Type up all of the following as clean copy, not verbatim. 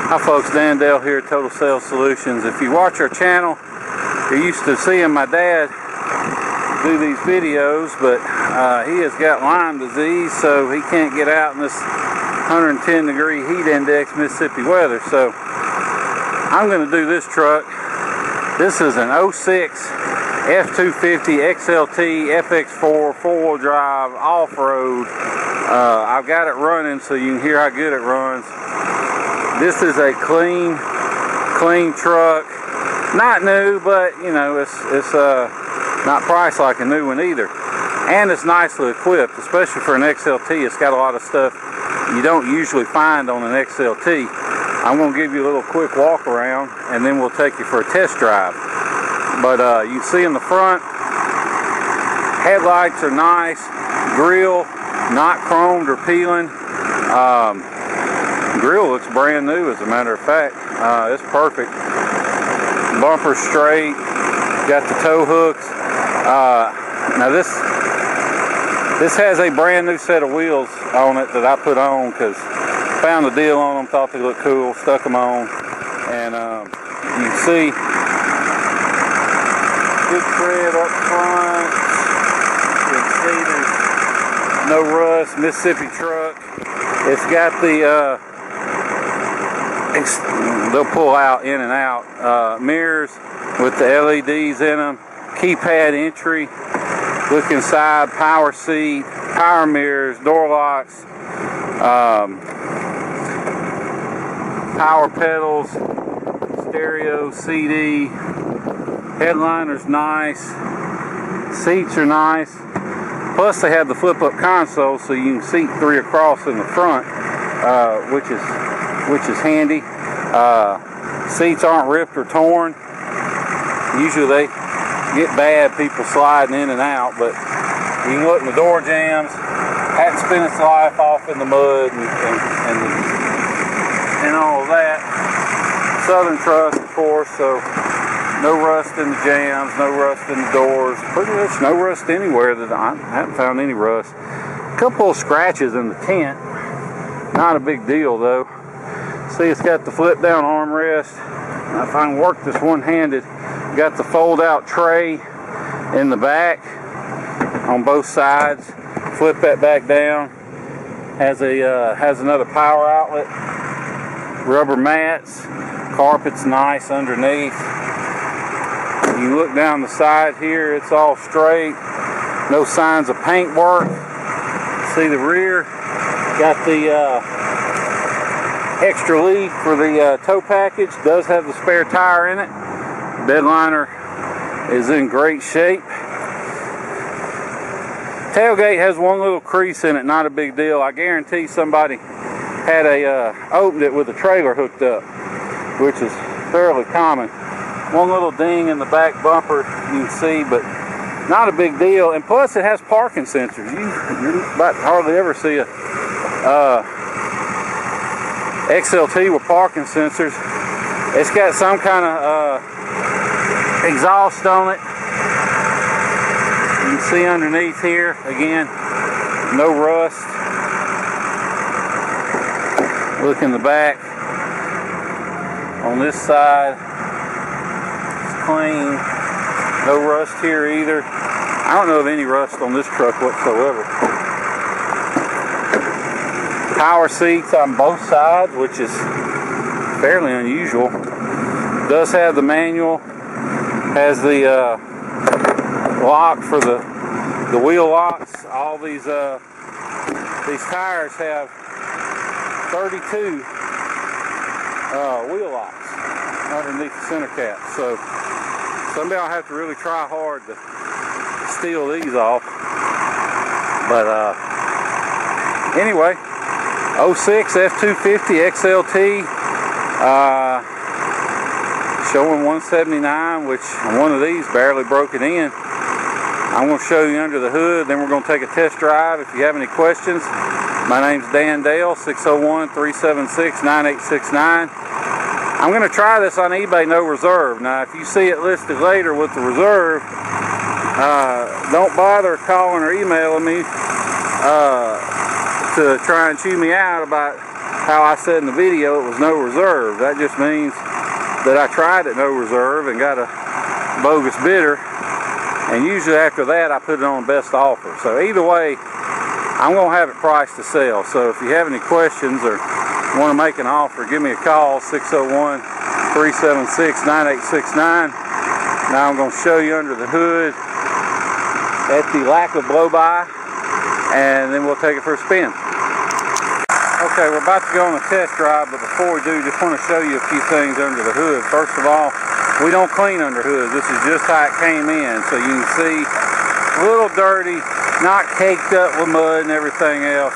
Hi folks, Dan Dale here at Total Sales Solutions. If you watch our channel, you're used to seeing my dad do these videos, but he has got Lyme disease, so he can't get out in this 110 degree heat index Mississippi weather. So I'm going to do this truck. This is an 06 F250 XLT FX4 4-wheel drive off-road. I've got it running so you can hear how good it runs. This is a clean truck. Not new, but you know, it's not priced like a new one either. And it's nicely equipped, especially for an XLT. It's got a lot of stuff you don't usually find on an XLT. I'm going to give you a little quick walk around and then we'll take you for a test drive. But you see in the front, headlights are nice, grill not chromed or peeling. Grill looks brand new, as a matter of fact. It's perfect. Bumper straight, got the tow hooks. Now this has a brand new set of wheels on it that I put on because found a deal on them, thought they looked cool, stuck them on, and you can see good tread up front. You can see there's no rust. Mississippi truck. It's got the they'll pull out in and out mirrors with the LEDs in them, keypad entry, look inside, power seat, power mirrors, door locks, power pedals, stereo, CD, headliner's nice, seats are nice, plus they have the flip up console so you can seat 3 across in the front, which is handy. Seats aren't ripped or torn. Usually they get bad, people sliding in and out, but you can look in the door jambs. Hadn't spent its life off in the mud and all of that. Southern truss, of course, so no rust in the jambs, no rust in the doors. Pretty much no rust anywhere. That I haven't found any rust. A couple of scratches in the tent. Not a big deal though. See, it's got the flip down armrest. If I can work this one-handed, got the fold out tray in the back on both sides. Flip that back down. Has another power outlet. Rubber mats. Carpet's nice underneath. You look down the side here, it's all straight. No signs of paint work. See the rear. Got the extra leaf for the tow package. Does have the spare tire in it. Bedliner is in great shape. Tailgate has one little crease in it, not a big deal. I guarantee somebody had opened it with a trailer hooked up, which is fairly common. One little ding in the back bumper you can see, but not a big deal. And plus it has parking sensors. You're about to hardly ever see a XLT with parking sensors. It's got some kind of exhaust on it. You can see underneath here, again, no rust. Look in the back. On this side, it's clean. No rust here either. I don't know of any rust on this truck whatsoever. Power seats on both sides, which is fairly unusual. Does have the manual, has the lock for the wheel locks. All these tires have 32 wheel locks underneath the center cap. So someday I'll have to really try hard to steal these off. But anyway. 06 F250 XLT, showing 179, which one of these barely broke it in. I'm going to show you under the hood, then we're going to take a test drive. If you have any questions, my name's Dan Dale, 601-376-9869. I'm going to try this on eBay, no reserve. Now, if you see it listed later with the reserve, don't bother calling or emailing me to try and chew me out about how I said in the video it was no reserve. That just means that I tried at no reserve and got a bogus bidder, and usually after that I put it on best offer. So either way, I'm going to have it priced to sell. So if you have any questions or want to make an offer, give me a call, 601-376-9869. Now I'm going to show you under the hood at the lack of blow-by, and then we'll take it for a spin. Okay, we're about to go on a test drive, but before we do, just want to show you a few things under the hood. First of all, we don't clean under hoods. This is just how it came in. So you can see a little dirty, not caked up with mud and everything else.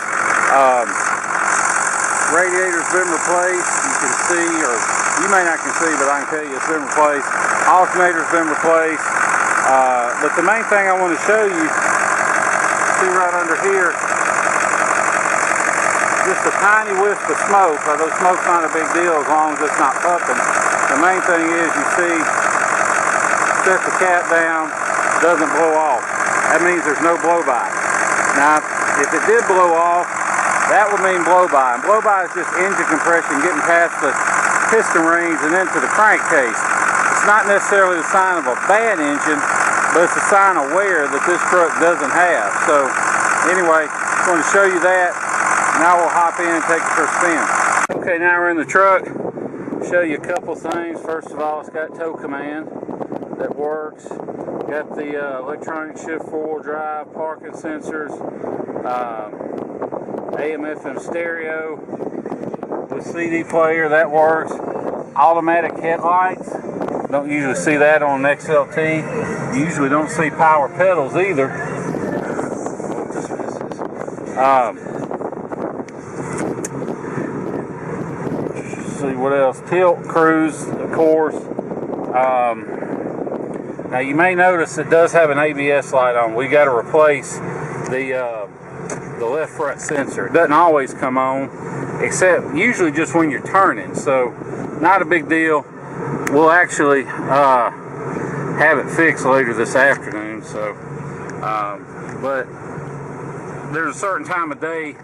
Radiator's been replaced. You can see, or you may not can see, but I can tell you it's been replaced. Alternator's been replaced. But the main thing I want to show you, see right under here, just a tiny wisp of smoke. Although smoke's not a big deal as long as it's not puffing. The main thing is, you see, set the cap down, doesn't blow off. That means there's no blow-by. Now, if it did blow off, that would mean blow-by. And blow-by is just engine compression getting past the piston rings and into the crankcase. It's not necessarily a sign of a bad engine, but it's a sign of wear that this truck doesn't have. So, anyway, just want to show you that. Now we'll hop in and take it for a spin. Okay, now we're in the truck. Show you a couple things. First of all, it's got tow command that works. Got the electronic shift four-wheel drive, parking sensors, AM/FM stereo with CD player, that works. Automatic headlights. Don't usually see that on an XLT. You usually don't see power pedals either. See what else. Tilt, cruise, of course. Now you may notice it does have an ABS light on. We got to replace the left front sensor. It doesn't always come on, except usually just when you're turning. So not a big deal. We'll actually have it fixed later this afternoon. So, but there's a certain time of day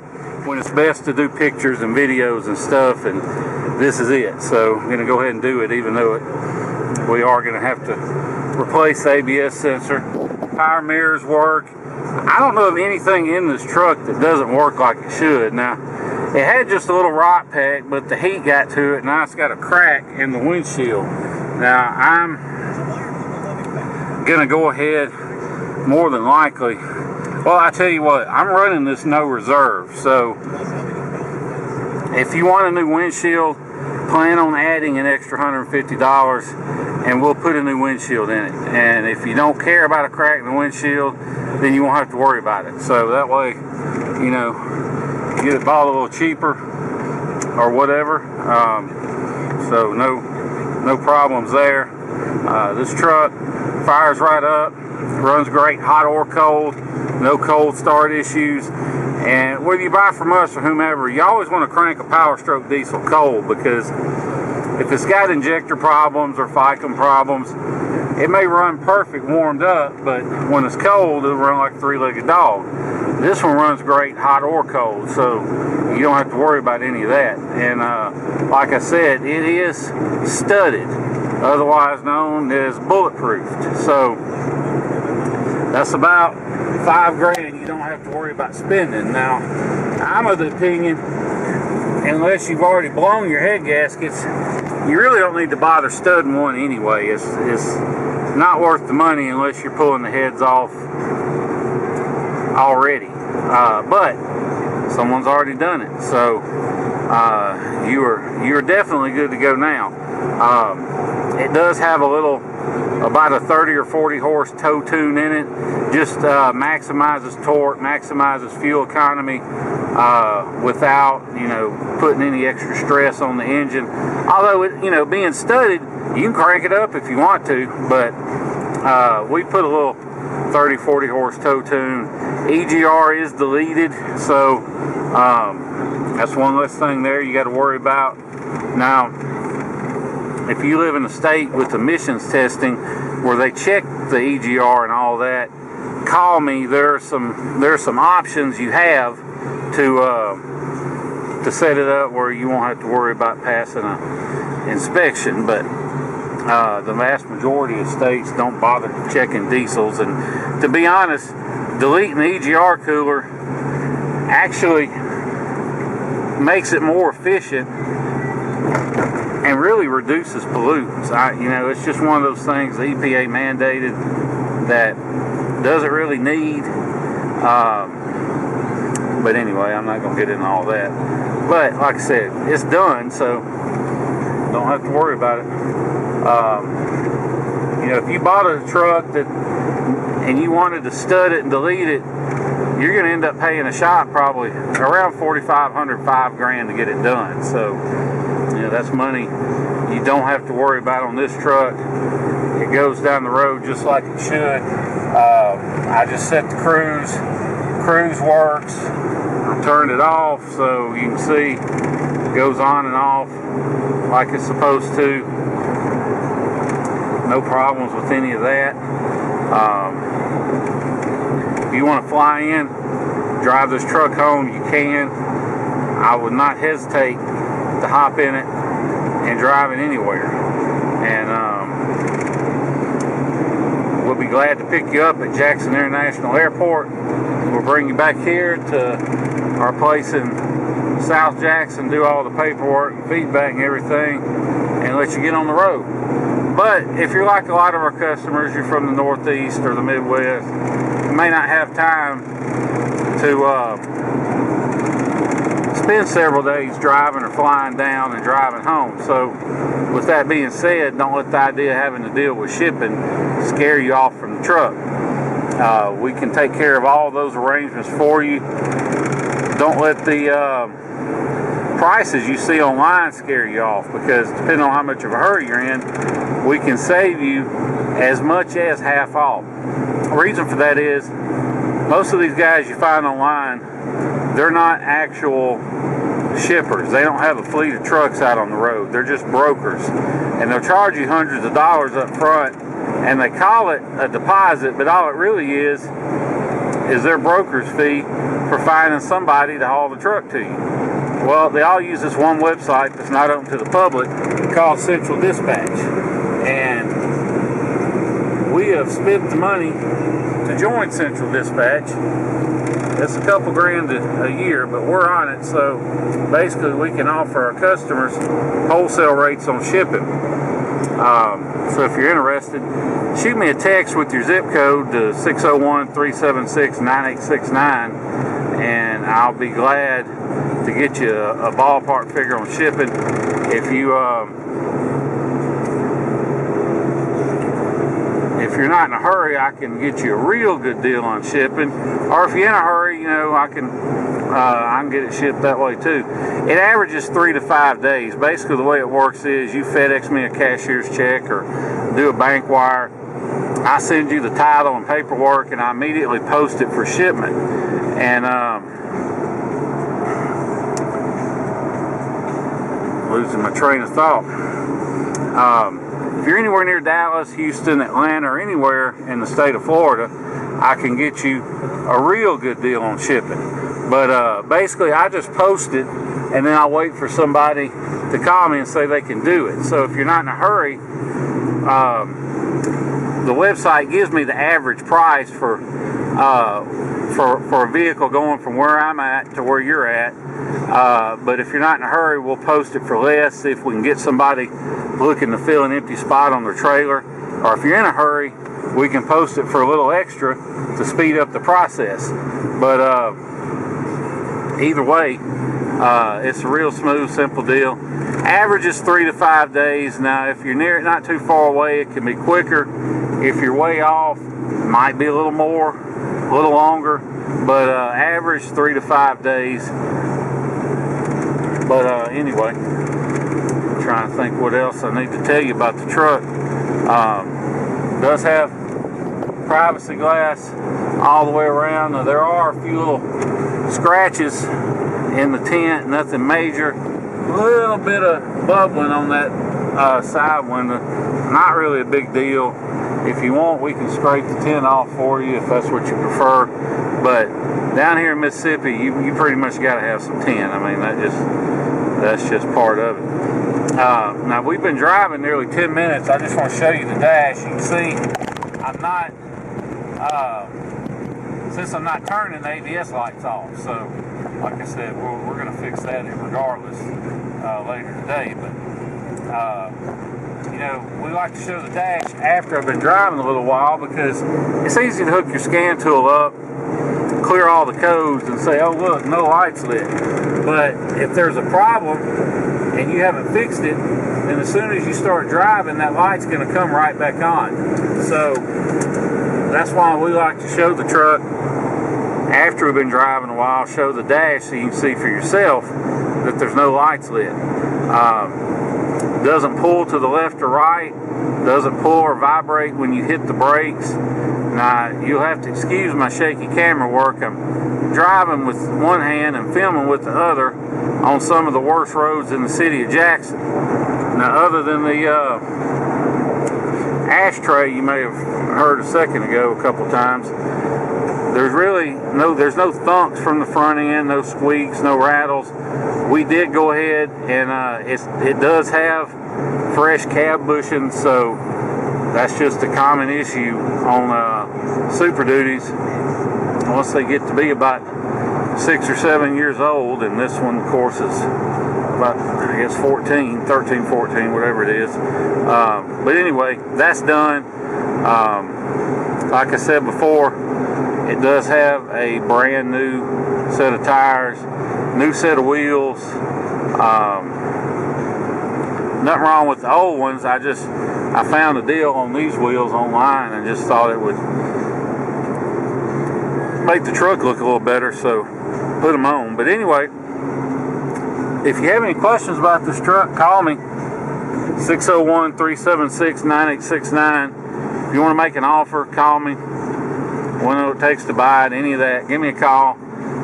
when it's best to do pictures and videos and stuff, and this is it. So I'm going to go ahead and do it, even though we are going to have to replace the ABS sensor. Power mirrors work. I don't know of anything in this truck that doesn't work like it should. Now, it had just a little rot pack, but the heat got to it. Now it's got a crack in the windshield. Now, I'm going to go ahead, more than likely. Well, I tell you what, I'm running this no reserve. So, if you want a new windshield, plan on adding an extra $150, and we'll put a new windshield in it. And if you don't care about a crack in the windshield, then you won't have to worry about it. So that way, you know, get it bought a little cheaper or whatever. So no problems there. This truck fires right up, runs great, hot or cold, no cold start issues. And whether you buy from us or whomever, you always want to crank a Power Stroke diesel cold, because if it's got injector problems or ficum problems, it may run perfect warmed up, but when it's cold, it'll run like a three-legged dog. This one runs great hot or cold, so you don't have to worry about any of that. And like I said, it is studded, otherwise known as bulletproofed. So that's about $5,000 you don't have to worry about spending. Now, I'm of the opinion, unless you've already blown your head gaskets, you really don't need to bother studding one anyway. It's not worth the money unless you're pulling the heads off already. But someone's already done it, so you are definitely good to go now. It does have about a 30 or 40 horse tow tune in it. Just maximizes torque, maximizes fuel economy without, you know, putting any extra stress on the engine. Although it, you know, being studded, you can crank it up if you want to, but we put a little 30, 40 horse tow tune. EGR is deleted, so that's one less thing there you got to worry about. Now, if you live in a state with emissions testing where they check the EGR and all that, call me. There are some options you have to to set it up where you won't have to worry about passing an inspection. But the vast majority of states don't bother checking diesels, and to be honest, deleting the EGR cooler actually makes it more efficient and really reduces pollutants. It's just one of those things the EPA mandated that doesn't really need. But anyway, I'm not going to get into all that. But like I said, it's done, so don't have to worry about it. If you bought a truck and you wanted to stud it and delete it, you're going to end up paying a shop probably around $4,500, $5,000 to get it done. So, that's money you don't have to worry about on this truck. It goes down the road just like it should. I just set the cruise works. I turned it off so you can see it goes on and off like it's supposed to. No problems with any of that. If you want to fly in, drive this truck home, you can. I would not hesitate to hop in it and drive it anywhere. And we'll be glad to pick you up at Jackson International Airport. We'll bring you back here to our place in South Jackson, do all the paperwork and feedback and everything, and let you get on the road. But if you're like a lot of our customers, you're from the Northeast or the Midwest, you may not have time to spend several days driving or flying down and driving home. So with that being said, don't let the idea of having to deal with shipping scare you off from the truck. We can take care of all those arrangements for you. Don't let the prices you see online scare you off, because depending on how much of a hurry you're in, we can save you as much as half off. The reason for that is most of these guys you find online, they're not actual shippers. They don't have a fleet of trucks out on the road. They're just brokers, and they'll charge you hundreds of dollars up front, and they call it a deposit, but all it really is their broker's fee for finding somebody to haul the truck to you. Well, they all use this one website that's not open to the public called Central Dispatch, and we have spent the money to join Central Dispatch. It's a couple grand a year, but we're on it, so basically we can offer our customers wholesale rates on shipping. So if you're interested, shoot me a text with your zip code to 601-376-9869, and I'll be glad to get you a ballpark figure on shipping. If you're not in a hurry, I can get you a real good deal on shipping. Or if you're in a hurry, I can get it shipped that way too. It averages 3 to 5 days. Basically, the way it works is you FedEx me a cashier's check or do a bank wire. I send you the title and paperwork, and I immediately post it for shipment. And losing my train of thought. If you're anywhere near Dallas, Houston, Atlanta, or anywhere in the state of Florida, I can get you a real good deal on shipping. But basically, I just post it, and then I'll wait for somebody to call me and say they can do it. So if you're not in a hurry, the website gives me the average price for a vehicle going from where I'm at to where you're at. But if you're not in a hurry, we'll post it for less, see if we can get somebody looking to fill an empty spot on their trailer. Or if you're in a hurry, we can post it for a little extra to speed up the process. But either way, it's a real smooth, simple deal. Average is 3 to 5 days. Now, if you're not too far away, it can be quicker. If you're way off, it might be a little more, a little longer. But average 3 to 5 days. But anyway, I'm trying to think what else I need to tell you about the truck. Does have privacy glass all the way around. Now, there are a few little scratches in the tent, nothing major. A little bit of bubbling on that side window, not really a big deal. If you want, we can scrape the tent off for you if that's what you prefer. But down here in Mississippi, you pretty much got to have some tin. I mean, that's just part of it. Now we've been driving nearly 10 minutes. I just want to show you the dash. You can see I'm not, since I'm not turning, the ABS lights off. So, like I said, we're going to fix that regardless later today. But you know, we like to show the dash after I've been driving a little while, because it's easy to hook your scan tool up, clear all the codes, and say, oh look, no lights lit. But if there's a problem and you haven't fixed it, then as soon as you start driving, that light's going to come right back on. So that's why we like to show the truck after we've been driving a while, show the dash so you can see for yourself that there's no lights lit. Doesn't pull to the left or right, doesn't pull or vibrate when you hit the brakes. Now, you'll have to excuse my shaky camera work. I'm driving with one hand and filming with the other on some of the worst roads in the city of Jackson. Now, other than the ashtray you may have heard a second ago a couple times, there's no thunks from the front end, no squeaks, no rattles. We did go ahead and it does have fresh cab bushings, so that's just a common issue on Super Duties once they get to be about 6 or 7 years old, and this one of course is about, I guess, 13, 14, whatever it is. But anyway, that's done. Like I said before, it does have a brand new set of tires, new set of wheels. Nothing wrong with the old ones. I found a deal on these wheels online and just thought it would make the truck look a little better, so put them on. But anyway, if you have any questions about this truck, call me, 601-376-9869. If you want to make an offer, call me. What it takes to buy it, any of that, give me a call.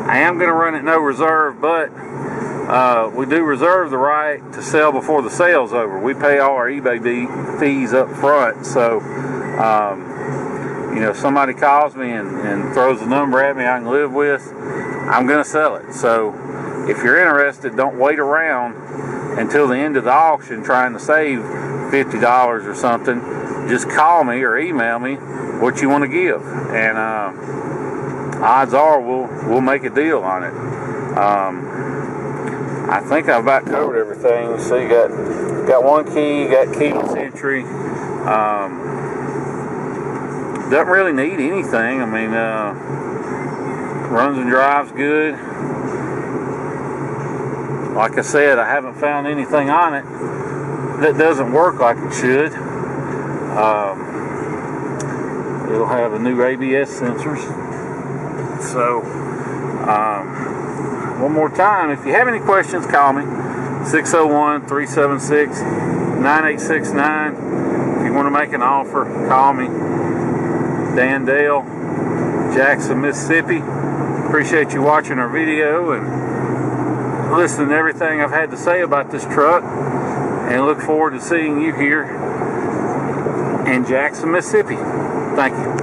I am going to run it no reserve, but we do reserve the right to sell before the sale's over. We pay all our eBay fees up front, so you know, if somebody calls me and throws a number at me I can live with, I'm going to sell it. So if you're interested, don't wait around until the end of the auction trying to save $50 or something. Just call me or email me what you want to give, and odds are we'll make a deal on it. I think I've about covered everything. Let's see, got one key, got keyless entry. Doesn't really need anything. I mean, runs and drives good. Like I said, I haven't found anything on it that doesn't work like it should. It'll have a new ABS sensors. So, one more time, if you have any questions, call me, 601-376-9869. If you want to make an offer, call me. Dan Dale, Jackson, Mississippi. Appreciate you watching our video and listening to everything I've had to say about this truck, and look forward to seeing you here in Jackson, Mississippi. Thank you.